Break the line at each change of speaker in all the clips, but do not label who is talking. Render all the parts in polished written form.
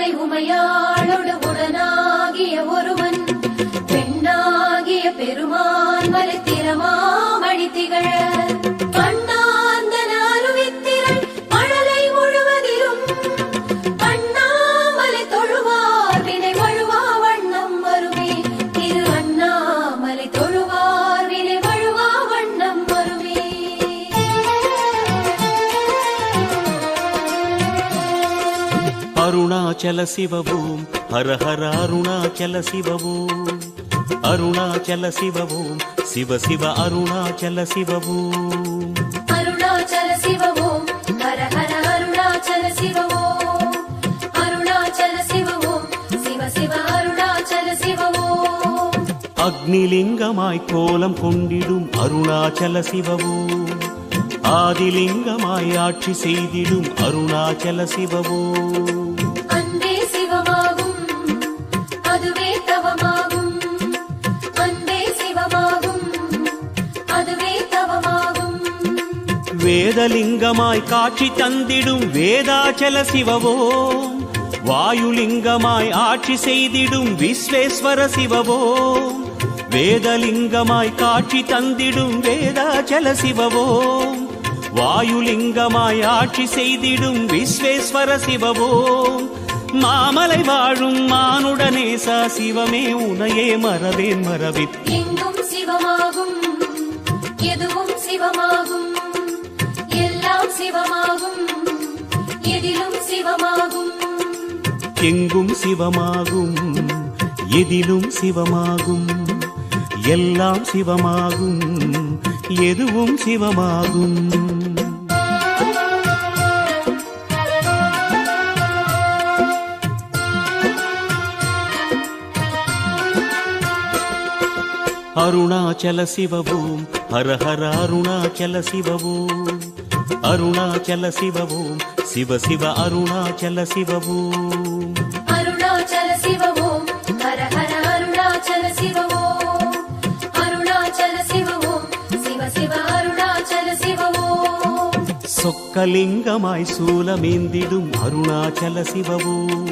அன்னை உமையாளோடு உடனாகிய ஒருவன் பெண்ணாகிய பெருமான் மலைத்திரமாமணி திகழ
அருணாச்சல சிவவோம் ஹர ஹர அருணாச்சல சிவவோம் அருணாச்சல சிவவோம் சிவ சிவ அருணாச்சல சிவவோம்
அருணாச்சல சிவவோம் ஹர ஹர அருணாச்சல சிவவோம் அருணாச்சல சிவவோம் சிவ சிவ அருணாச்சல சிவவோம்
அக்னிலிங்கமாய் கோலம் கொண்டிடும் அருணாச்சல சிவவோம் ஆதிலிங்கமாய் ஆட்சி செய்திடும் அருணாச்சல சிவவோம் வேதலிங்கமாய் காட்சி தந்திடும் வேதாச்சல சிவவோம் வாயுலிங்கமாய் ஆட்சி செய்திடும் விஸ்வேஸ்வர சிவவோம் வேதலிங்கமாய் காட்சி தந்திடும் வேதாச்சல சிவவோம் வாயுலிங்கமாய் ஆட்சி செய்திடும் விஸ்வேஸ்வர சிவவோம் மாமலை வாழும் மானுடனேசா சிவமே உனையே மறவேன் மறவித்
எங்கும் சிவமாகும் எதுவும் சிவமாகும் எல்லாம் சிவமாகும் எதிலும் சிவமாகும்
எங்கும் சிவமாகும் எதிலும் சிவமாகும் எல்லாம் சிவமாகும் எதுவும் சிவமாகும் அருணாச்சல சிவவோம் ஹர ஹர அருணாச்சல சிவவோம் அருணாச்சல சிவவோம் சிவ சிவ அருணாச்சல சிவவோம்
அருணாச்சல சிவவோம் ஹர ஹர அருணாச்சல சிவவோம் அருணாச்சல சிவவோம் சிவ சிவ அருணாச்சல சிவவோம்
சொக்கலிங்கமாய் சூலமேந்திடும் அருணாச்சல சிவவோம்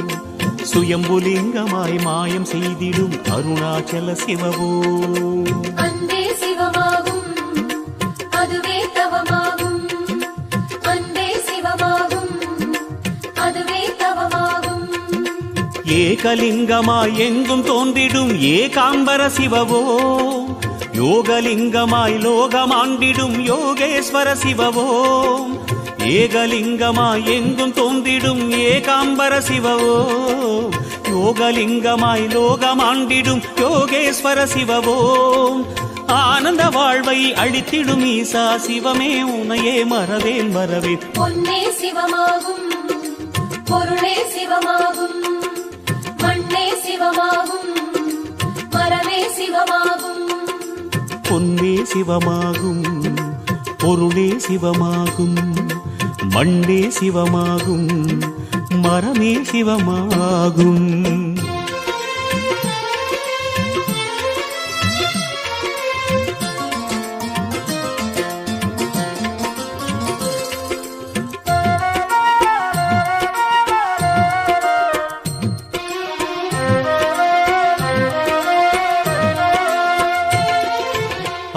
சுயம்புலிங்கமாய் மாயம் செய்திடும் அருணாச்சல சிவவோம்
அன்பே சிவமாகும் அதுவே தவமாகும் அன்பே சிவமாகும் அதுவே தவமாகும்
ஏகலிங்கமாய் எங்கும் தோன்றிடும் ஏகாம்பர சிவவோம் யோகலிங்கமாய் லோகமாண்டிடும் யோகேஸ்வர சிவவோம் ஏகலிங்கமாய் எங்கும் தோன்றிடும் ஏகாம்பர சிவவோம் யோகலிங்கமாய் லோகமாண்டிடும் யோகேஸ்வர சிவவோம் ஆனந்த வாழ்வை அளித்திடும் ஈசா சிவமே உனையே மறவேன் மறவேன்
பொன்னே சிவமாகும் பொருளே சிவமாகும் மண்ணே சிவமாகும் மரமே சிவமாகும்
பொன்னே சிவமாகும் பொருளே சிவமாகும் மண்ணே சிவமாகும் மரமே சிவமாகும்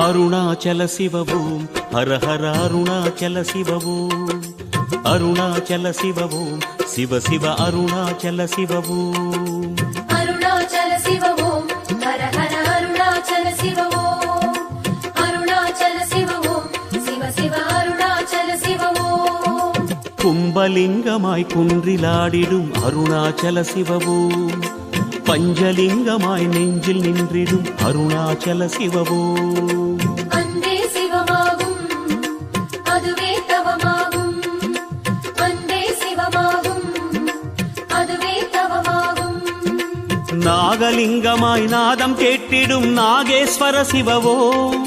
அருணாச்சல சிவவோம் ஹர ஹர அருணாச்சல சிவவோம் அருணாச்சல சிவவோம் சிவ சிவ அருணாச்சல சிவவோம்
அருணாச்சல சிவவோம் ஹர ஹர அருணாச்சல சிவவோம் அருணாச்சல சிவவோம் சிவ சிவ அருணாச்சல சிவவோம்
கும்பலிங்கமாய் குன்றிலாடிடும் அருணாச்சல சிவவோம் பஞ்சலிங்கமாய் நெஞ்சில் நின்றிடும் அருணாச்சல சிவவோம்
அன்பே சிவமாகும் அதுவே தவமாகும் அன்பே சிவமாகும் அதுவே தவமாகும்
நாகலிங்கமாய் நாதம் கேட்டிடும் நாகேஸ்வர சிவவோம்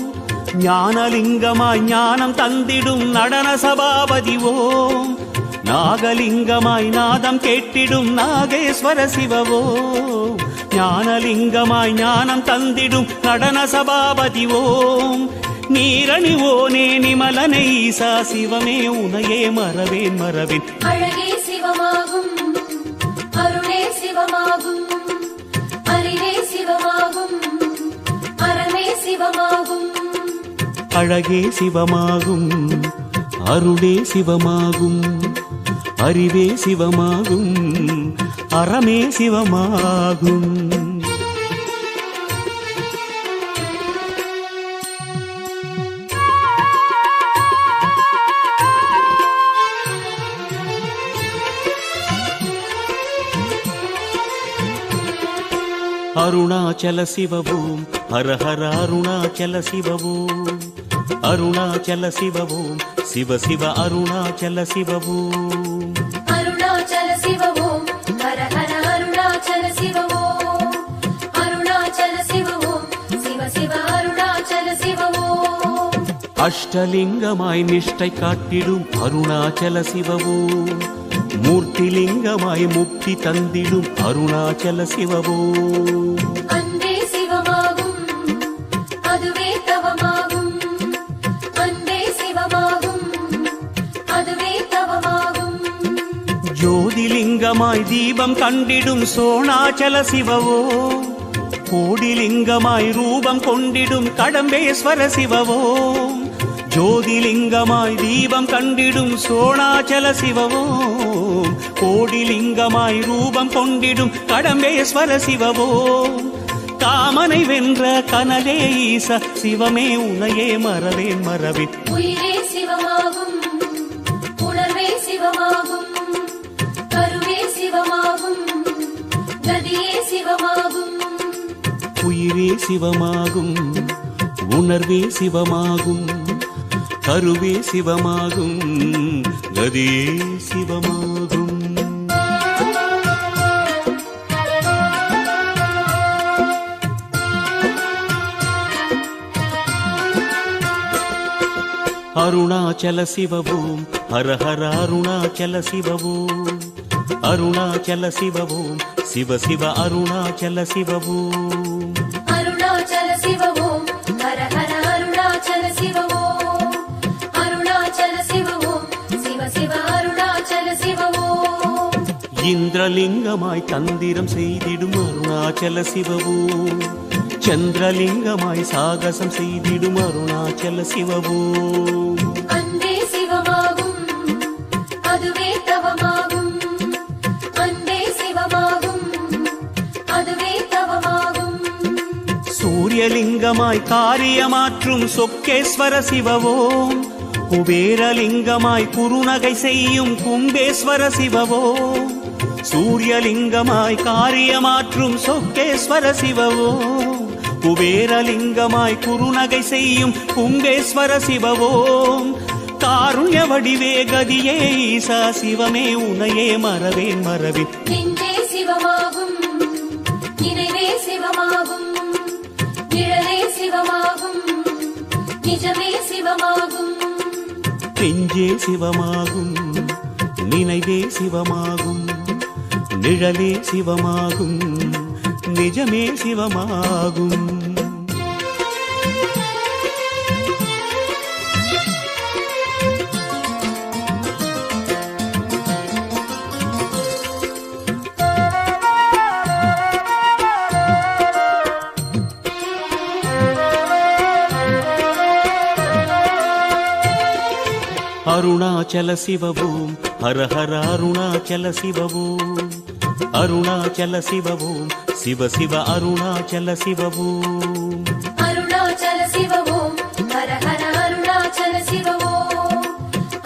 ஞானலிங்கமாய் ஞானம் தந்திடும் நடன சபாபதிவோம் நாகலிங்கமாய் நாதம் கேட்டிடும் நாகேஸ்வர சிவவோம் ஞானலிங்கமாய் ஞானம் தந்திடும் நடன சபாபதிவோம் நீரணிவோனே நிமலனை ஈசா சிவமே உனையே மறவேன் மறவேன்
அழகே சிவமாகும் அருளே
அழகே சிவமாகும், அருளே சிவமாகும், அறிவே சிவமாகும், அறமே சிவமாகும். அருணாச்சல சிவவோம் ஹர ஹர அருணாச்சல சிவவோம், அருணாச்சல சிவவோம் சிவ சிவ அருணாச்சல சிவவோம்.
அருணாச்சல சிவவோம் ஹர ஹர அருணாச்சல சிவவோம், அருணாச்சல சிவவோம் சிவ சிவ அருணாச்சல சிவவோம்.
அஷ்டலிங்கமாய் நிஷ்டை காட்டிடும் அருணாச்சல சிவவோம், மூர்த்திலிங்கமாய் முக்தி தந்திடும் அருணாச்சல சிவவோம்.
அன்பே சிவமாகும், அதுவே தவமாகும், அன்பே சிவமாகும், அதுவே தவமாகும்.
ஜோதிலிங்கமாய் தீபம் கண்டிடும் சோணாச்சல சிவவோம், கோடிலிங்கமாய் ரூபம் கொண்டிடும் கடம்பேஸ்வர சிவவோம். ஜோதிலிங்கமாய் தீபம் கண்டிடும் சோணாச்சல சிவவோம், கோடிலிங்கமாய் ரூபம் கொண்டிடும் கடம்பேஸ்வர சிவவோம். காமனை வென்ற கனலே ஈச சிவமே உனையே மறவேன் மறவேன்.
உயிரே சிவமாகும், உணர்வே சிவமாகும், கருவே சிவமாகும், கதியே சிவமாகும்.
உயிரே சிவமாகும், உணர்வே சிவமாகும், கருவே சிவமாகும், கதியே சிவமாகும். அருணாச்சல சிவவோம் ஹர ஹர அருணாச்சல சிவவோம், அருணாச்சல சிவவோம் சிவ சிவ அருணாச்சல சிவவோம்.
அருணாச்சல சிவவோம் ஹர ஹர அருணாச்சல சிவவோம், அருணாச்சல சிவவோம் சிவ சிவ அருணாச்சல சிவவோம்.
இந்திரலிங்கமாய் தந்திரம் செய்திடும் அருணாச்சல சிவவோம், சந்திரலிங்கமாய் சாகசம் செய்திடும் அருணாச்சல சிவவோம்.
அன்பே சிவமாகும், அதுவே தவமாகும், அன்பே சிவமாகும், அதுவே தவமாகும்.
சூரியலிங்கமாய் காரியமாற்றும் சொக்கேஸ்வர சிவவோம், குபேரலிங்கமாய் குறுநகை செய்யும் கும்பேஸ்வர சிவவோம். சூரியலிங்கமாய் காரியமாற்றும் சொக்கேஸ்வர சிவவோம், குபேரலிங்கமாய் குறுநகை செய்யும் கும்பேஸ்வர சிவவோம். காருண்ய வடிவே கதியே ஈசா சிவமே உனையே மறவேன் மறவேன்.
நெஞ்சே சிவமாகும், நினைவே சிவமாகும், நிழலே சிவமாகும், நிஜமே சிவமாகும்.
நெஞ்சே சிவமாகும், நினைவே சிவமாகும், நிழலே சிவமாகும், நிஜமே சிவமாகும். அருணாச்சல சிவவோம் ஹர ஹர அருணாச்சல சிவவோம், அருணாச்சல சிவவோம் சிவ சிவ அருணாச்சல சிவவோம்.
அருணாச்சல சிவவோம் ஹர ஹர அருணாச்சல சிவவோம்,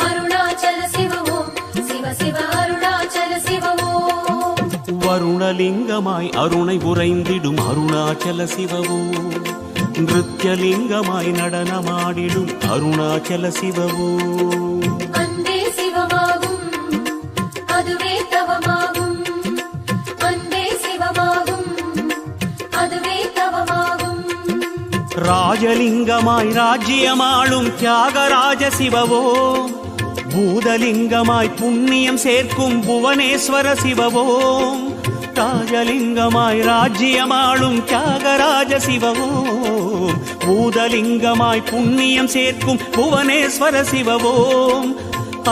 அருணாச்சல சிவவோம் சிவ சிவ அருணாச்சல சிவவோம்.
வருணலிங்கமாய் அருணை உறைந்திடும் அருணாச்சல சிவவோம், நிருத்யலிங்கமாய் நடனமாடிடும் அருணாச்சல சிவவோம்.
அன்பே சிவமாகும், அதுவே தவமாகும், அன்பே சிவமாகும், அதுவே தவமாகும்.
ராஜலிங்கமாய் ராஜ்யமாளும் தியாகராஜ சிவவோம், பூதலிங்கமாய் புண்ணியம் சேர்க்கும் புவனேஸ்வர சிவவோம். ராஜலிங்கமாய் ராஜ்யமாளும் தியாகராஜ சிவவோம், பூதலிங்கமாய் புண்ணியம் சேர்க்கும் புவனேஸ்வர சிவவோம்.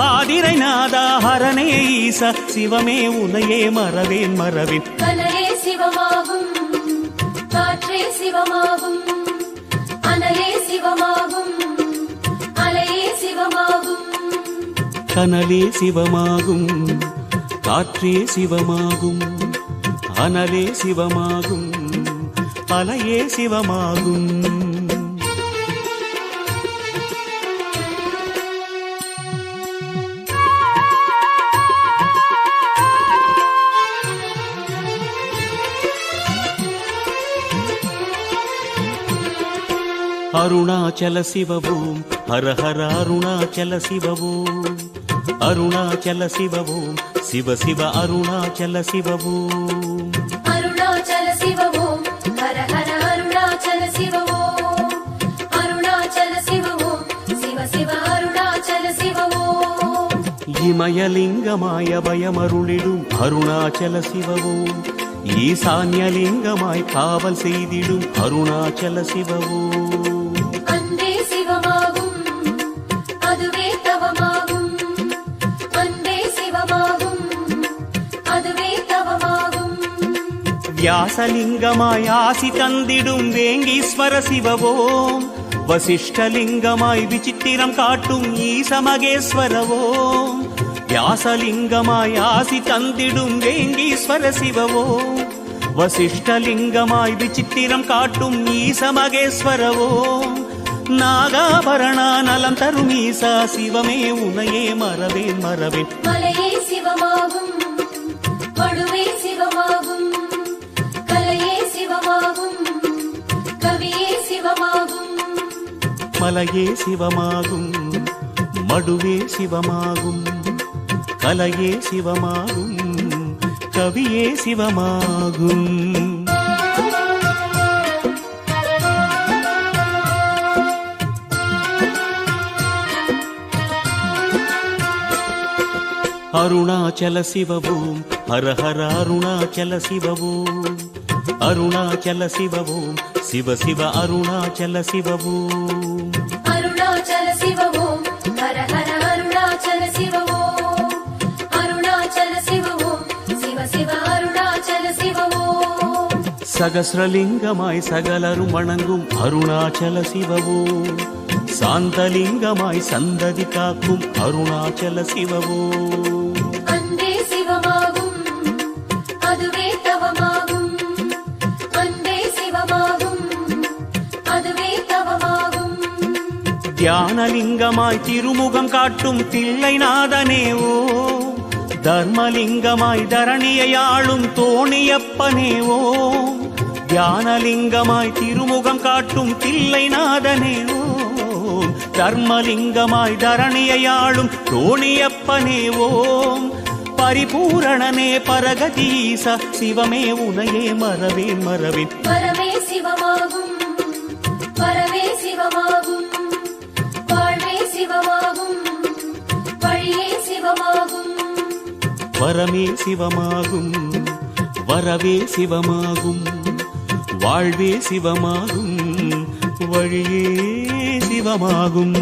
ஆதிரை நாதா ஹரனே ஈச சிவமே உனையே மறவேன் மறவேன்.
கனலே சிவமாகும், காற்றே சிவமாகும், அனலே சிவமாகும்,
கனலே சிவமாகும், காற்றே சிவமாகும், அனலே சிவமாகும், அலையே சிவமாகும். அருணாச்சல சிவவோம் ஹர ஹர அருணாச்சல சிவவோம், அருணாச்சல சிவவோம் சிவ சிவ அருணாச்சல சிவவோம்.
அருணாச்சல சிவவோம் ஹர ஹர அருணாச்சல சிவவோம், அருணாச்சல சிவவோம் சிவ சிவ அருணாச்சல சிவவோம்.
இமயலிங்கமாய் அபயமருளிடும் அருணாச்சல சிவவோம், ஈசான்யலிங்கமாய் காவல் செய்திடும் அருணாச்சல சிவவோம்.
அன்பே சிவமாகும், அதுவே தவமாகும், அன்பே சிவமாகும், அதுவே தவமாகும்.
வியாசலிங்கமாய் ஆசி தந்திடும் வேங்கீஸ்வர சிவவோம், வசிஷ்டலிங்கமாய் விசித்திரம் காட்டும் ஈசமகேஸ்வரவோம். வியாசலிங்கமாய் ஆசி தந்திடும் வேங்கீஸ்வர சிவவோம், வசிஷ்டலிங்கமாய் விசித்திரம் காட்டும் ஈசமகேஸ்வரவோம். நாகாபரணா நலம் தரும் ஈசா சிவமே உனையே மறவேன் மறவேன்.
மலையே சிவமாகும், படுவே சிவமாகும், கலையே சிவமாகும், கவியே சிவமாகும்.
மலையே சிவமாகும், மடுவே சிவமாகும், கலையே சிவமாகும், கவியே சிவமாகும். அருணாச்சல சிவவோம் ஹர ஹர அருணாச்சல சிவவோம், அருணாச்சல சிவவோம் சிவ சிவ அருணாச்சல சிவவோம்.
அருணாச்சல சிவவோம் ஹர ஹர அருணாச்சல சிவவோம், அருணாச்சல சிவவோம் சிவ சிவ அருணாச்சல சிவவோம்.
சகஸ்ரலிங்கமாய் சகலரும் வணங்கும் அருணாச்சல சிவவோம், சாந்தலிங்கமாய் சந்ததி காக்கும் அருணாச்சல சிவவோம்.
அன்பே சிவமாகும், அதுவே தவமாகும், அன்பே சிவமாகும், அதுவே தவமாகும்.
தியானலிங்கமாய் திருமுகம் காட்டும் தில்லைநாதனேவோ, தர்மலிங்கமாய் தரணியை ஆளும் தோணியப்பனேவோ. தியானலிங்கமாய் திருமுகம் காட்டும் தில்லைநாதனேவோ, தர்மலிங்கமாய் தரணியை ஆளும் தோணியப்பனேவோம். பரிபூரணனே பரகதீச சிவமே உனையே மறவேன் மறவேன்.
பரமே சிவமாகும், பரவே சிவமாகும், வாழ்வே சிவமாகும், வழியே சிவமாகும்.
வரமே சிவமாகும், வரவே சிவமாகும், வாழ்வே சிவமாகும், வழியே சிவமாகும்.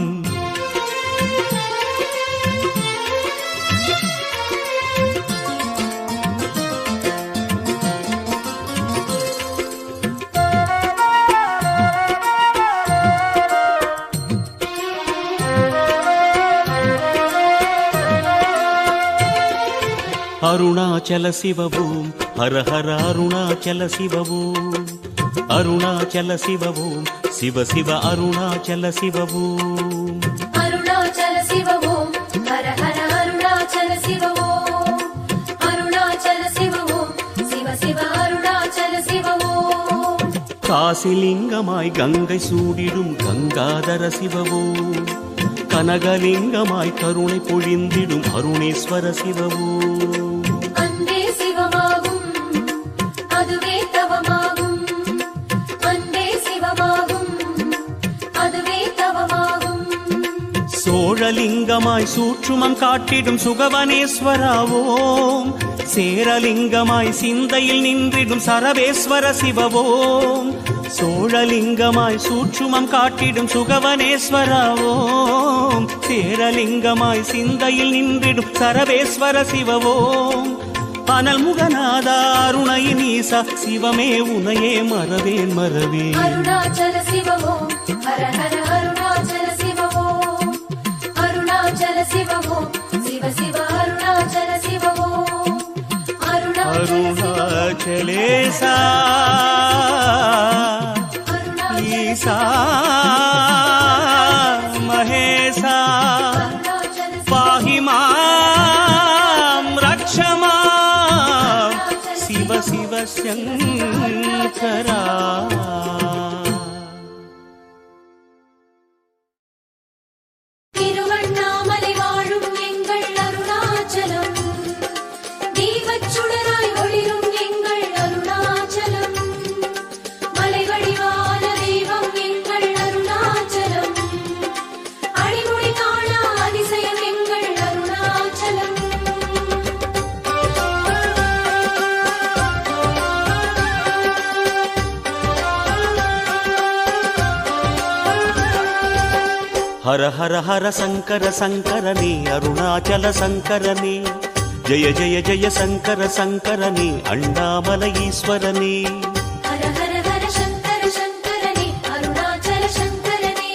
அருணாச்சல சிவவோம் ஹர ஹர அருணாச்சல சிவவோம், அருணாச்சல சிவவோம் சிவ சிவ அருணாச்சல சிவவோம்.
அருணாச்சல சிவவோம் ஹர ஹர அருணாச்சல சிவவோம், அருணாச்சல சிவவோம் சிவ சிவ அருணாச்சல சிவவோம்.
காசிலிங்கமாய் கங்கை சூடிடும் கங்காதர சிவவோம், கனகலிங்கமாய் கருணை பொழிந்திடும் அருணேஸ்வர சிவவோம்.
அன்பே சிவமாகும், அதுவே தவமாகும், அன்பே சிவமாகும், அதுவே தவமாகும்.
சோழலிங்கமாய் சூற்றுமம் காட்டிடும் சுகவனேஸ்வராவோம், சேரலிங்கமாய் சிந்தையில் நின்றிடும் சரவேஸ்வர சிவவோம். சோழலிங்கமாய் சூற்றுமம் காட்டிடும் சுகவனேஸ்வராவோம், சேரலிங்கமாய் சிந்தையில் நின்றிடும் சரவேஸ்வர சிவவோம். அனல் முகநாதா அருணையின் ஈசா சிவமே உனையே மறவேன் மறவேன்.
அருணாச்சல சிவவோம் ஹர ஹர அருணாச்சல சிவவோம், அருணாச்சல சிவவோம்
அகிலேசா ஈசா மகேசா பாஹி மாம் ரக்ஷ மாம் சிவ சிவ சங்கரா.
திருவண்ணாமலை வாழும் எங்கள் அருணாச்சலம், தீபச்சுடராய் ஒளிரும் எங்கள் அருணாச்சலம், மலை வடிவான தெய்வம் எங்கள் அருணாச்சலம், அடிமுடி காணா அதிசயம் எங்கள் அருணாச்சலம்.
ஹர ஹர ஹர சங்கர சங்கரனே அருணாச்சல சங்கரனே, ஜெய ஜெய ஜெய சங்கர சங்கரனே அண்ணாமலை ஈஸ்வரனே.
ஹர ஹர ஹர சங்கர சங்கரனே அருணாச்சல சங்கரனே,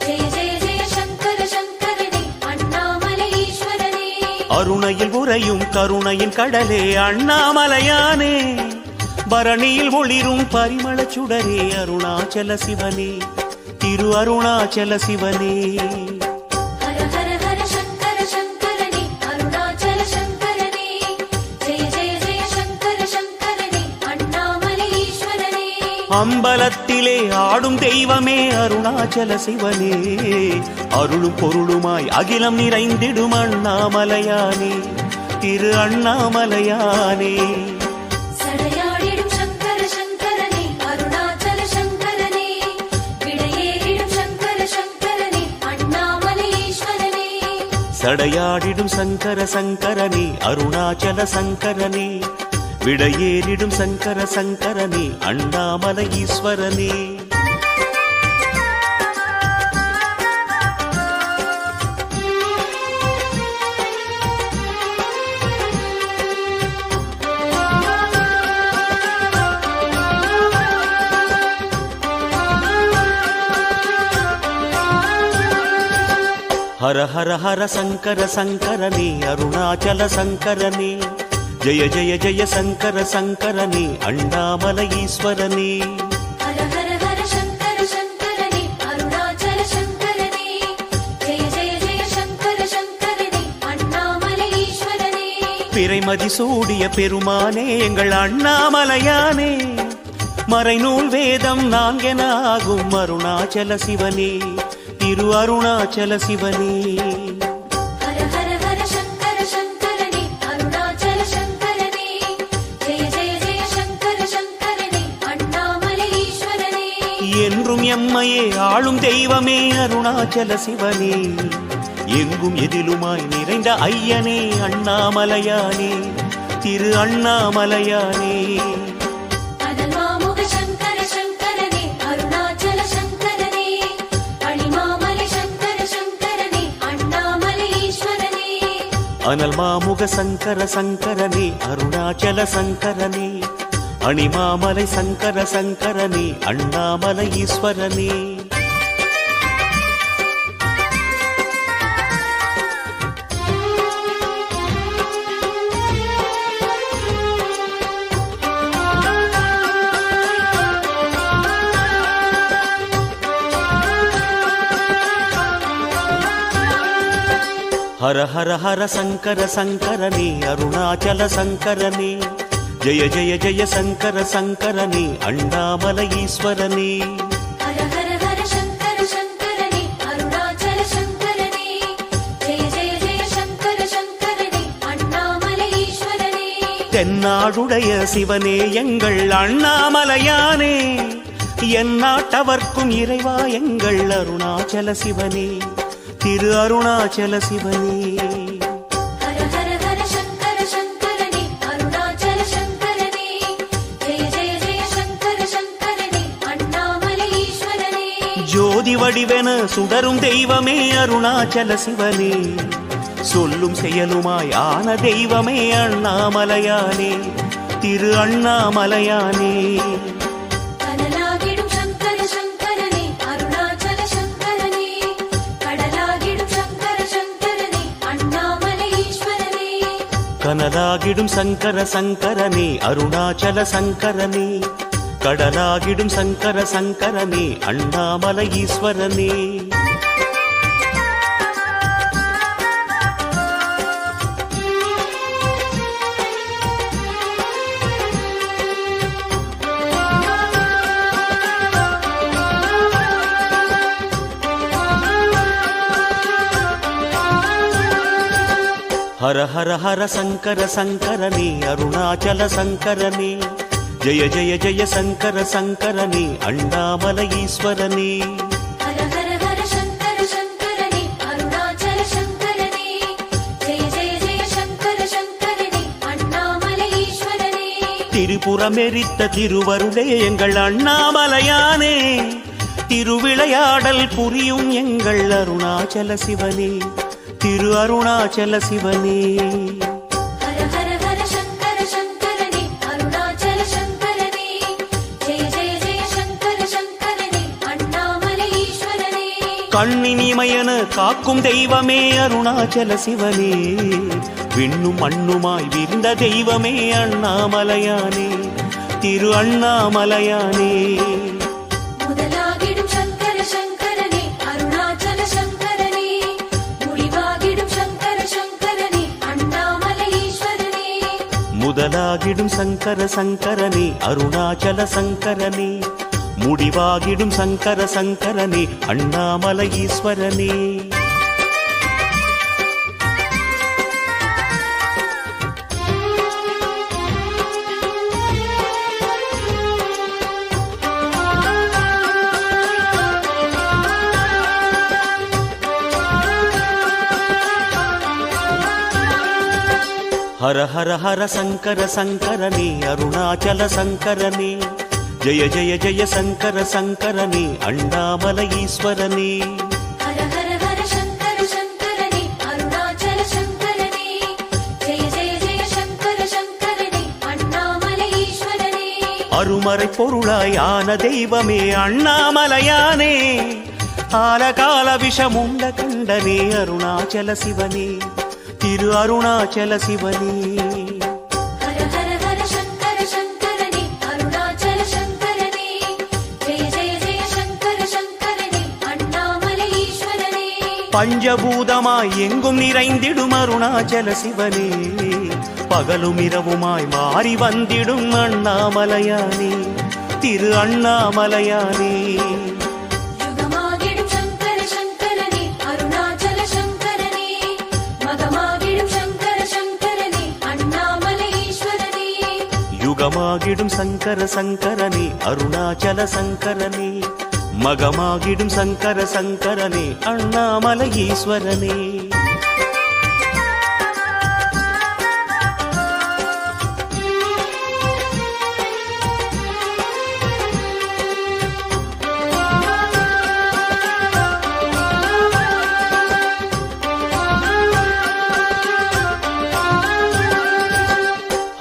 ஜெய ஜெய ஜெய சங்கர சங்கரனே அண்ணாமலை ஈஸ்வரனே.
அருணையில் உறையும் கருணையின் கடலே அண்ணாமலையானே, பரணியில் ஒளிரும் பரிமள சுடரே அருணாச்சல சிவனே, திரு அருணாச்சல சிவனே.
ஹர ஹர ஹர சங்கர சங்கரனே அருணாச்சல சங்கரனே, ஜெய ஜெய ஜெய சங்கர சங்கரனே அண்ணாமலை ஈஸ்வரனே.
அம்பலத்திலே ஆடும் தெய்வமே அருணாச்சல சிவனே, அருளும் பொருளுமாய் அகிலம் நிறைந்திடும் அண்ணாமலையானே, திரு அண்ணாமலையானே.
சடையாடிடும் சங்கர சங்கரனே அருணாச்சல சங்கரனே, விடையேறிடும் சங்கர சங்கரனே அண்ணாமலை ஈஸ்வரனே.
சடையாடிடும் சங்கர சங்கரனே அருணாச்சல சங்கரனே, விடையேறிடும் சங்கர சங்கரனே அண்ணாமலை ஈஸ்வரனே. ஹர ஹர ஹர சங்கர சங்கரனே அருணாச்சல சங்கரனே, ஜெய ஜெய ஜெய சங்கர சங்கரனே அண்ணாமலை ஈஸ்வரனே.
ஹர ஹர ஹர சங்கர சங்கரனே அருணாச்சல சங்கரனே, ஜெய ஜெய ஜெய சங்கர சங்கரனே அண்ணாமலை ஈஸ்வரனே.
பிறைமதி சூடிய பெருமானே எங்கள் அண்ணாமலையானே, மறைநூல் வேதம் நான்கென ஆகும் அருணாச்சல சிவனே, திரு அருணாச்சல சிவனே.
ஹர ஹர ஹர சங்கர சங்கரனே அருணாச்சல சங்கரனே, ஜெய ஜெய ஜெய சங்கர சங்கரனே அண்ணாமலை ஈஸ்வரனே.
என்றும் எம்மையே ஆளும் தெய்வமே அருணாச்சல சிவனே, எங்கும் எதிலுமாய் நிறைந்த ஐயனே அண்ணாமலையானே, திரு அண்ணாமலையானே.
அனல் மாமுக சங்கர சங்கரனே அருணாச்சல சங்கரனே, அணிமாமலை சங்கர சங்கரனே அண்ணாமலை ஈஸ்வரனே.
அனல் மாமுக சங்கர சங்கரனே அருணாச்சல சங்கரனே, அணிமாமலை சங்கர சங்கரனே அண்ணாமலை ஈஸ்வரனே. ஹர ஹர ஹர சங்கர சங்கரனே அருணாச்சல சங்கரனே, ஜெய ஜெய ஜெய சங்கர சங்கரனே அண்ணாமலை ஈஸ்வரனே.
ஹர ஹர ஹர சங்கர சங்கரனே அருணாச்சல சங்கரனே, ஜெய ஜெய ஜெய சங்கர சங்கரனே அண்ணாமலை ஈஸ்வரனே.
தென்னாடுடைய சிவனே எங்கள் அண்ணாமலையானே, எந்நாட்டவர்க்கும் இறைவா எங்கள் அருணாச்சல சிவனே, திரு அருணாச்சல சிவனே.
ஹர ஹர ஹர சங்கர சங்கரனே அருணாச்சல சங்கரனே, ஜெய ஜெய ஜெய சங்கர சங்கரனே அண்ணாமலை ஈஸ்வரனே.
ஜோதி வடிவென சுடரும் தெய்வமே அருணாச்சல சிவனே, சொல்லும் செயலுமாய் ஆன தெய்வமே அண்ணாமலையானே, திரு அண்ணாமலையானே.
கனலாகிடும் சங்கர சங்கரனே அருணாச்சல சங்கரனே, கடலாகிடும் சங்கர சங்கரனே அண்ணாமலை ஈஸ்வரனே.
கனலாகிடும் சங்கர சங்கரனே அருணாச்சல சங்கரனே, கடலாகிடும் சங்கர சங்கரனே அண்ணாமலை ஈஸ்வரனே. ஹர ஹர ஹர சங்கர சங்கரனே அருணாச்சல சங்கரனே, ஜெய ஜெய ஜெய சங்கர சங்கரனே அண்ணாமலை ஈஸ்வரனே.
ஹர ஹர ஹர சங்கர சங்கரனே அருணாச்சல சங்கரனே, ஜெய ஜெய ஜெய சங்கர சங்கரனே அண்ணாமலை ஈஸ்வரனே.
திரிபுரமெரித்த திருவருளே எங்கள் அண்ணாமலையானே, திருவிளையாடல் புரியும் எங்கள் அருணாச்சல சிவனே, திரு அருணாச்சல சிவனே.
ஹர ஹர ஹர சங்கர சங்கரனே அருணாச்சல சங்கரனே, ஜெய ஜெய ஜெய சங்கர சங்கரனே அண்ணாமலை ஈஸ்வரனே.
கண்ணினிமயன காக்கும் தெய்வமே அருணாச்சல சிவனே, விண்ணும் மண்ணுமாய் விரிந்த தெய்வமே அண்ணாமலையானே, திரு அண்ணாமலையானே.
முதலாகிடும் சங்கர சங்கரனே அருணாச்சல சங்கரனே, முடிவாகிடும் சங்கர சங்கரனே அண்ணாமலை ஈஸ்வரனே.
முதலாகிடும் சங்கர சங்கரனே அருணாச்சல சங்கரனே, முடிவாகிடும் சங்கர சங்கரனே அண்ணாமலை ஈஸ்வரனே. ஹர ஹர ஹர சங்கர சங்கரனே அருணாச்சல சங்கரனே, ஜெய ஜெய ஜெய சங்கர சங்கரனே அண்ணாமலை ஈஸ்வரனே.
ஹர ஹர ஹர சங்கர சங்கரனே அருணாச்சல சங்கரனே, ஜெய ஜெய ஜெய சங்கர சங்கரனே அண்ணாமலை ஈஸ்வரனே.
அருமறை பொருளாய் ஆன தெய்வமே அண்ணாமலையானே, ஆலகால விஷமுண்ட கண்டனே அருணாச்சல சிவனே, திரு அருணாச்சல சிவனே.
ஹர ஹர ஹர சங்கர சங்கரனே அருணாச்சல சங்கரனே, ஜெய ஜெய ஜெய சங்கர சங்கரனே அண்ணாமலை ஈஸ்வரனே.
பஞ்சபூதமாய் எங்கும் நிறைந்திடும் அருணாச்சல சிவனே, பகலும் இரவுமாய் மாறி வந்திடும் அண்ணாமலையானே, திரு அண்ணாமலையானே.
யுகமாகிடும் சங்கர சங்கரனே அருணாச்சல சங்கரனே, மகமாகிடும் சங்கர சங்கரனே அண்ணாமலை ஈஸ்வரனே.
யுகமாகிடும் சங்கர சங்கரனே அருணாச்சல சங்கரனே, மகமாகிடும் சங்கர சங்கரனே அண்ணாமலை ஈஸ்வரனே.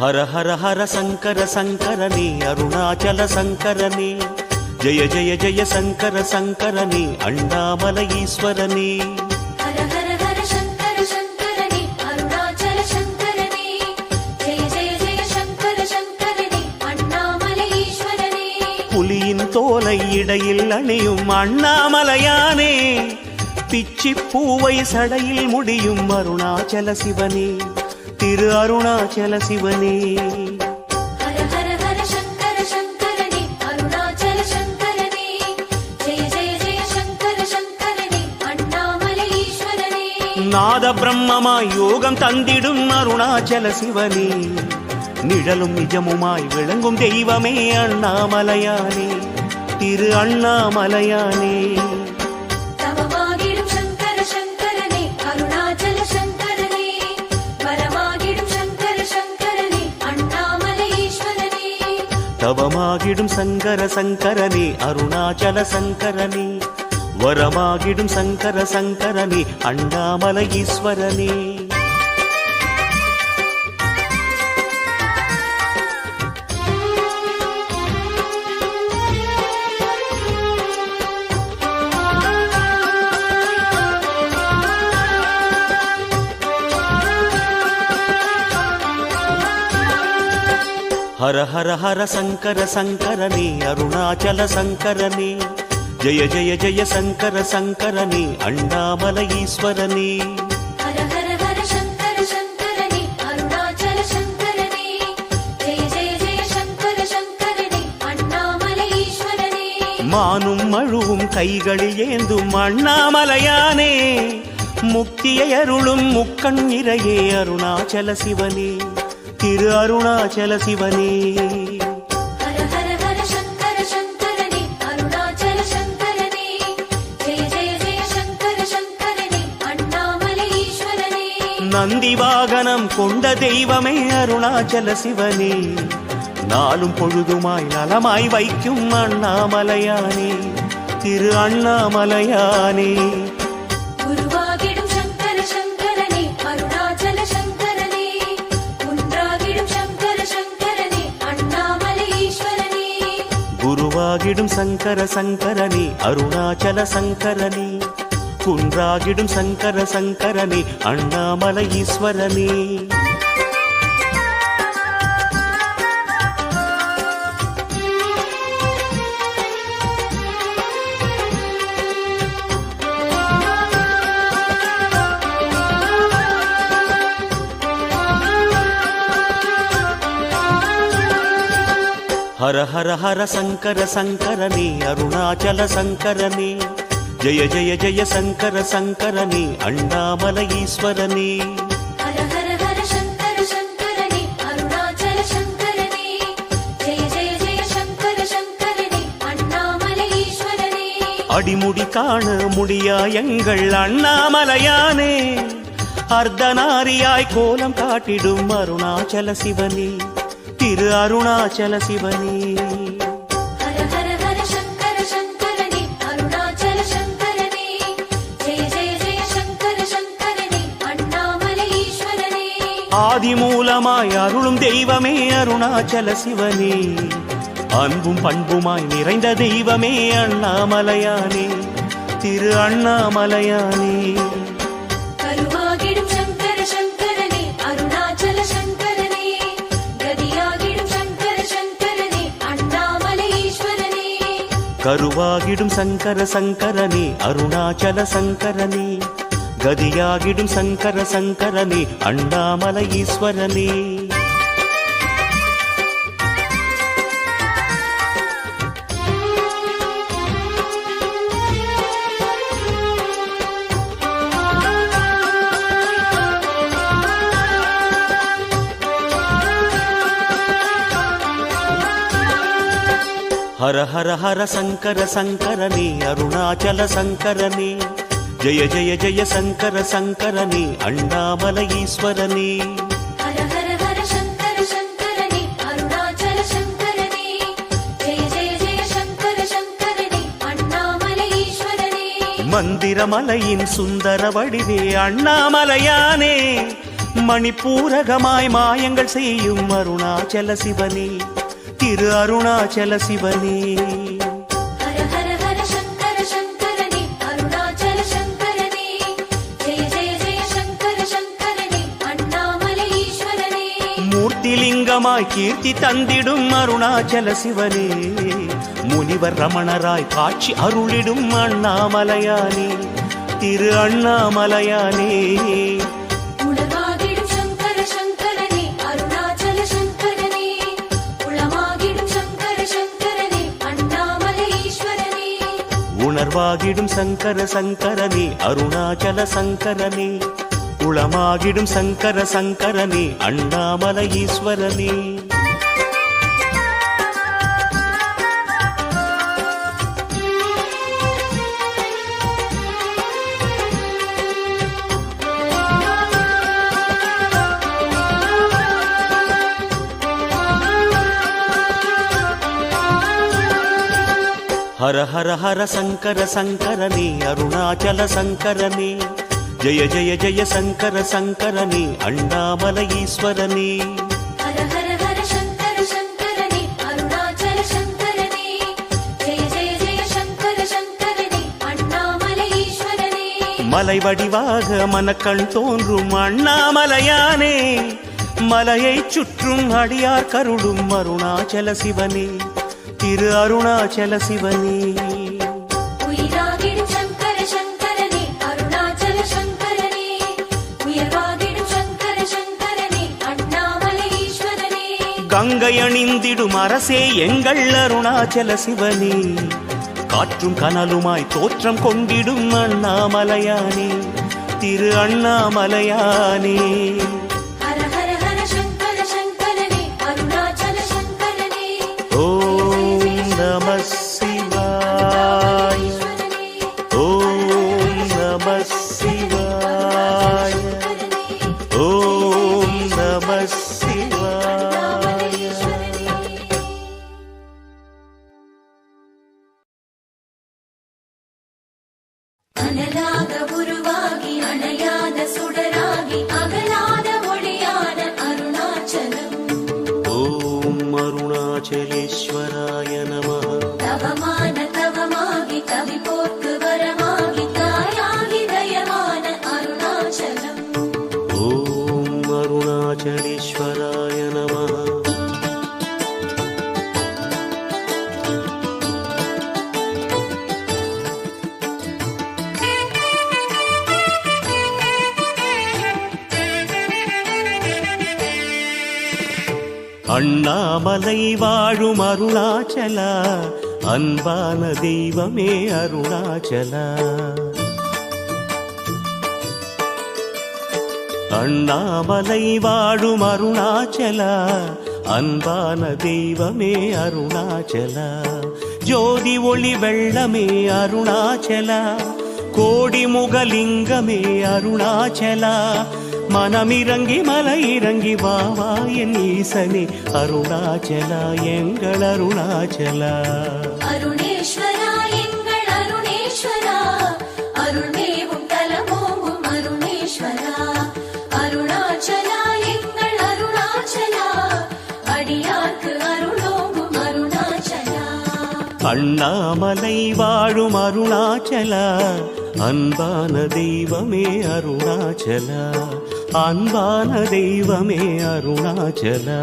ஹர ஹர ஹர சங்கர சங்கரனே அருணாச்சல சங்கரனே, ஜெய ஜெய ஜெய சங்கர சங்கரனே அண்ணாமலை ஈஸ்வரனே.
ஹர ஹர ஹர சங்கர சங்கரனே அருணாச்சல சங்கரனே, ஜெய ஜெய ஜெய சங்கர சங்கரனே அண்ணாமலை ஈஸ்வரனே.
புலியின் தோலை இடையில் அணியும் அண்ணாமலையானே, பிச்சி பூவை சடையில் முடியும் அருணாச்சல சிவனே, திரு அருணாச்சல சிவனே.
ஹர ஹர ஹர சங்கர சங்கரனே அருணாச்சல சங்கரனே, ஜெய ஜெய ஜெய சங்கர சங்கரனே அண்ணாமலை ஈஸ்வரனே.
நாத பிரம்மமாய் யோகம் தந்திடும் அருணாச்சல சிவனே, நிழலும் நிஜமுமாய் விளங்கும் தெய்வமே அண்ணாமலையானே, திரு அண்ணாமலையானே.
தவமாகிடும் சங்கர சங்கரனே அருணாச்சல சங்கரனே, வரமாகிடும் சங்கர சங்கரனே அண்ணாமலை ஈஸ்வரனே.
தவமாகிடும் சங்கர சங்கரனே அருணாச்சல சங்கரனே, வரமாகிடும் சங்கர சங்கரனே அண்ணாமலை ஈஸ்வரனே. ஹர ஹர ஹர சங்கர சங்கரனே அருணாச்சல சங்கரனே ஜெய ஜெய ஜெய சங்கர சங்கரனே அண்ணாமலை ஈஸ்வரனே
ஹர ஹர ஹர சங்கர சங்கரனே அருணாச்சல சங்கரனே ஜெய ஜெய ஜெய சங்கர சங்கரனே அண்ணாமலை ஈஸ்வரனே
மானும் மழுவும் கைகளில் ஏந்தும் அண்ணாமலையானே முக்தியை அருளும் முக்கண் இறையே அருணாச்சல சிவனே திரு அருணாச்சல சிவனே
ஹர ஹர ஹர சங்கர சங்கரனே அருணாச்சல சங்கரனே ஜெய ஜெய ஜெய சங்கர சங்கரனே அண்ணாமலை ஈஸ்வரனே
நந்தி வாகனம் கொண்ட தெய்வமே அருணாச்சல சிவனே நாளும் பொழுதுமாய் நலமாய் வைக்கும் அண்ணாமலையானே திரு அண்ணாமலையானே
குருவாகிடும் சங்கர சங்கரனே அருணாச்சல சங்கரனே குன்றாகிடும் சங்கர சங்கரனே அண்ணாமலை ஈஸ்வரனே
குருவாகிடும் சங்கர சங்கரனே அருணாச்சல சங்கரனே குன்றாகிடும் சங்கர சங்கரனே அண்ணாமலை ஈஸ்வரனே ஹர ஹர ஹர சங்கர சங்கரனே அருணாச்சல சங்கரனே ஜெய ஜெய ஜெய சங்கர சங்கரனே அண்ணாமலை ஈஸ்வரனே
ஹர ஹர ஹர சங்கர சங்கரனே அருணாச்சல சங்கரனே ஜெய ஜெய ஜெய சங்கர சங்கரனே அண்ணாமலை ஈஸ்வரனே
அடிமுடி காண முடியா எங்கள் அண்ணாமலையானே அர்த்தநாரியாய் கோலம் காட்டிடும் அருணாச்சல சிவனே திரு அருணாச்சல சிவனே
ஹர ஹர ஹர சங்கர சங்கரனே அருணாச்சல சங்கரனே ஜெய ஜெய ஜெய சங்கர சங்கரனே அண்ணாமலை ஈஸ்வரனே
ஆதிமூலமாய் அருளும் தெய்வமே அருணாச்சல சிவனே அன்பும் பண்புமாய் நிறைந்த தெய்வமே அண்ணாமலையானே திரு அண்ணாமலையானே
கருவாகிடும் சங்கர சங்கரனே அருணாச்சல சங்கரனே கதியாகிடும் சங்கர சங்கரனே அண்ணாமலை ஈஸ்வரனே
கருவாகிடும் சங்கர சங்கரனே அருணாச்சல சங்கரனே கதியாகிடும் சங்கர சங்கரனே அண்ணாமலை ஈஸ்வரனே ஹர ஹர ஹர சங்கர சங்கரனே அருணாச்சல சங்கரனே ஜெய ஜெய ஜெய சங்கர சங்கரனே அண்ணாமலை ஈஸ்வரனே
ஹர ஹர ஹர சங்கர சங்கரனே அருணாச்சல சங்கரனே ஜெய ஜெய ஜெய சங்கர சங்கரனே அண்ணாமலை ஈஸ்வரனே
மந்திரமலையின் சுந்தர வடிவே அண்ணாமலையானே மணிப்பூரகமாய் மாயங்கள் செய்யும் அருணாச்சல சிவனே திரு அருணாச்சல சிவனே
ஹர ஹர ஹர சங்கர சங்கரனே அருணாச்சல சங்கரனே ஜெய ஜெய ஜெய சங்கர சங்கரனே அண்ணாமலை ஈஸ்வரனே
மூர்த்திலிங்கமாய் கீர்த்தி தந்திடும் அருணாச்சல சிவனே முனிவர் ரமணராய் காட்சி அருளிடும் அண்ணாமலையானே திரு அண்ணாமலையானே
உணர்வாகிடும் சங்கர சங்கரனே அருணாச்சல சங்கரனே உளமாகிடும் சங்கர சங்கரனே அண்ணாமலை ஈஸ்வரனே
உணர்வாகிடும் சங்கர சங்கரனே அருணாச்சல சங்கரனே உளமாகிடும் சங்கர சங்கரனே அண்ணாமலை ஈஸ்வரனே ஹர ஹர ஹர சங்கர சங்கரனே அருணாச்சல சங்கரனே ஜெய ஜெய ஜெய சங்கர சங்கரனே அண்ணாமலை ஈஸ்வரனே
ஹர ஹர ஹர சங்கர சங்கரனே அருணாச்சல சங்கரனே ஜெய ஜெய ஜெய சங்கர சங்கரனே அண்ணாமலை ஈஸ்வரனே
மலை வடிவாக மனக்கண் தோன்றும் அண்ணாமலையானே மலையைச் சுற்றும் அடியார் கருளும் அருணாச்சல சிவனே, திரு அருணாச்சல சிவனே.
உயிராகிடும் சங்கர சங்கரனே, அருணாச்சல சங்கரனே. உயர்வாகிடும் சங்கர சங்கரனே, அண்ணாமலை ஈஸ்வரனே.
கங்கை அணிந்திடும் அரசே எங்கள் அருணாச்சல சிவனே, காற்றும் கனலுமாய் தோற்றம் கொண்டிடும் அண்ணாமலையானே, திரு அண்ணாமலையானே.
ஹர ஹர ஹர சங்கர சங்கரனே, அருணாச்சல சங்கரனே.
ஓம் நம சிவாய, ஓம் நம சிவாய, ஓம் நம சிவாய.
அனலாக உருவாகி அணையாத சுடராகி அகலாத ஒளியான அருணாச்சலம்.
ஓம் அருணாச்சலேஸ்வராய நமः.
தவமான தவமாகி கவி போர்க்கு வரமாகி தாயாகி தயமான அருணாச்சலம்.
ஓம் அருணாச்சலேஸ்வராய நமः. அண்ணாமலை வாழும் அருணாச்சலா, அன்பான தெய்வமே அருணாச்சலா. அண்ணாமலை வாழும் அருணாச்சலா, அன்பான தெய்வமே அருணாச்சலா. ஜோதி ஒளி வெள்ளமே அருணாச்சலா, கோடி முகலிங்கமே அருணாச்சலா. மனமிறங்கி மலை இறங்கி வாவா என் ஈசனே அருணாச்சலா, எங்கள் அருணாச்சலா.
அருணேஸ்வரா எங்கள் அருணேஸ்வரா, அருள்மேவும் தலமோங்கும் அருணேஸ்வரா. அருணாச்சலா எங்கள் அருணாச்சலா, அடியார்க்கு அருளோங்கும் அருணாச்சலா.
அண்ணாமலை வாழும் அருணாச்சலா, அன்பான தெய்வமே அருணாச்சலா, அன்பான தெய்வமே அருணாச்சலா.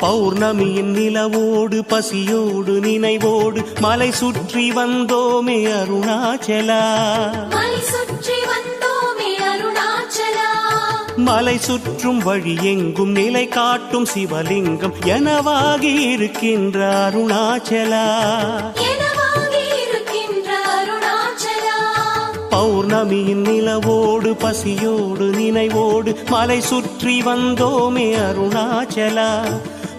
பௌர்ணமியின் நிலவோடு பசியோடு நினைவோடு மலை சுற்றி வந்தோமே அருணாச்சலா.
மலை சுற்றி வந்தோமே அருணாச்சலா.
மலை சுற்றும் வழி எங்கும் நிலை காட்டும் சிவலிங்கம் எனவாகி இருக்கின்ற அருணாச்சலா.
எனவாகி இருக்கின்ற அருணாச்சலா.
பௌர்ணமியின் நிலவோடு பசியோடு நினைவோடு மலை சுற்றி வந்தோமே அருணாச்சலா.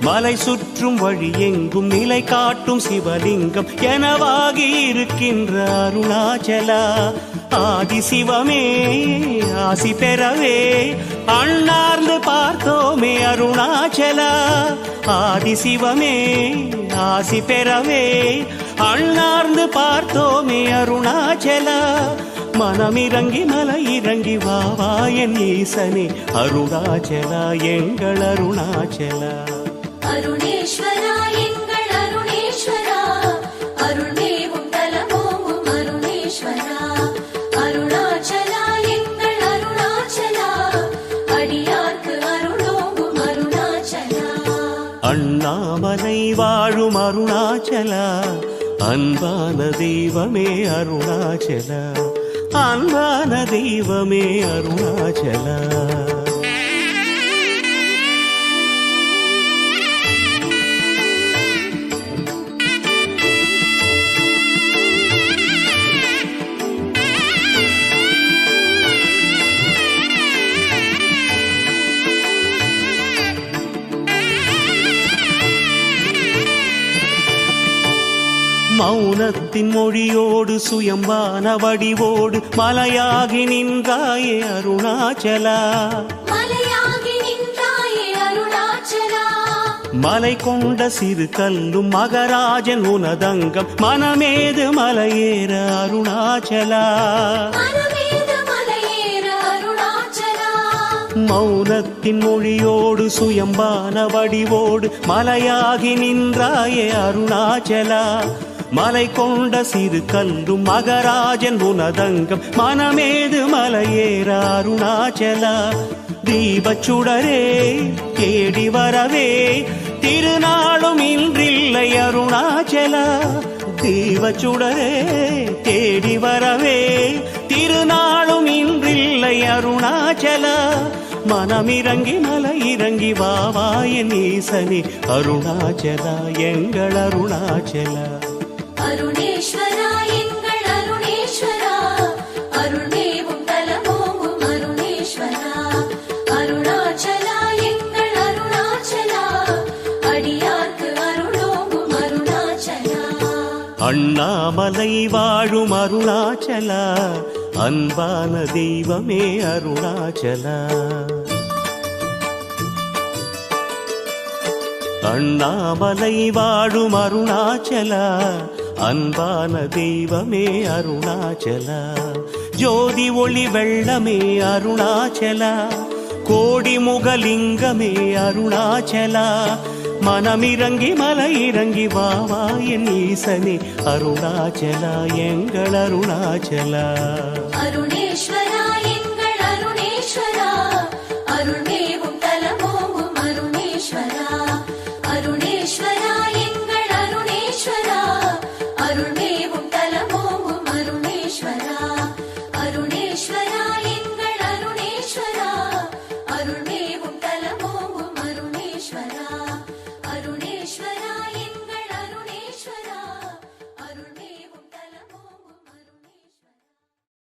மலை சுற்றும் வழி எங்கும் நிலை காட்டும் சிவலிங்கம் எனவாகி இருக்கின்ற அருணாச்சலா. ஆதி சிவமே ஆசி பெறவே அண்ணார்ந்து பார்த்தோமே அருணாச்சலா. ஆதி சிவமே ஆசி பெறவே அண்ணார்ந்து பார்த்தோமே அருணாச்சலா. மனமிறங்கி மலை இறங்கி வாவா என் ஈசனே அருணாச்சலா, எங்கள் அருணாச்சலா.
அருணேஸ்வரா எங்கள் அருணேஸ்வரா, அருள்மேவும் தலமோங்கும் அருணேஸ்வரா. அருணாச்சலா எங்கள் அருணாச்சலா, அடியார்க்கு அருளோங்கும் அருணாச்சலா.
அண்ணாமலை வாழும் அருணாச்சலா, அன்பான தெய்வமே அருணாச்சலா, அன்பான தெய்வமே அருணாச்சலா. மௌனத்தின் மொழியோடு சுயம்பான வடிவோடு மலையாகி நின்றாயே அருணாச்சலா.
மலையாகி நின்றாயே அருணாச்சலா.
மலை கொண்ட சிறு கல்லும் மகராஜன் உனதங்கம் மனமேது மலையேற அருணாச்சலா
மனமேது மலையேற அருணாச்சலா
மௌனத்தின் மொழியோடு சுயம்பான வடிவோடு மலையாகி நின்றாயே அருணாச்சலா மலை கொண்ட சிறு கல்லும் மகராஜன் உனதங்கம் மனமேது மலையேற அருணாச்சலா தீபச்சுடரே தேடி வரவே திருநாளும் இன்றில்லை அருணாச்சலா தீபச்சுடரே தேடி வரவே திருநாளும் இன்றில்லை அருணாச்சலா மனமிறங்கி மலை இறங்கி வாவாயன் ஈசனே அருணாச்சலா எங்கள் அருணாச்சலா
அருணேஸ்வரா எங்கள் அருணேஸ்வரா அருள்மேவும் தலமோங்கும் அருணேஸ்வரா அருணாச்சலா எங்கள் அருணாச்சலா அடியார்க்கு அருளோங்கும் அருணாச்சலா
அண்ணாமலை வாழும் அருணாச்சலா அன்பான தெய்வமே அருணாச்சலா அண்ணாமலை வாழும் அருணாச்சலா அன்பான தெய்வமே அருணாச்சலா ஜோதி ஒளி வெள்ளமே அருணாச்சலா கோடி முகலிங்கமே அருணாச்சலா மனமிறங்கி மலை இறங்கி வாவா என் ஈசனே அருணாச்சலா எங்கள் அருணாச்சலா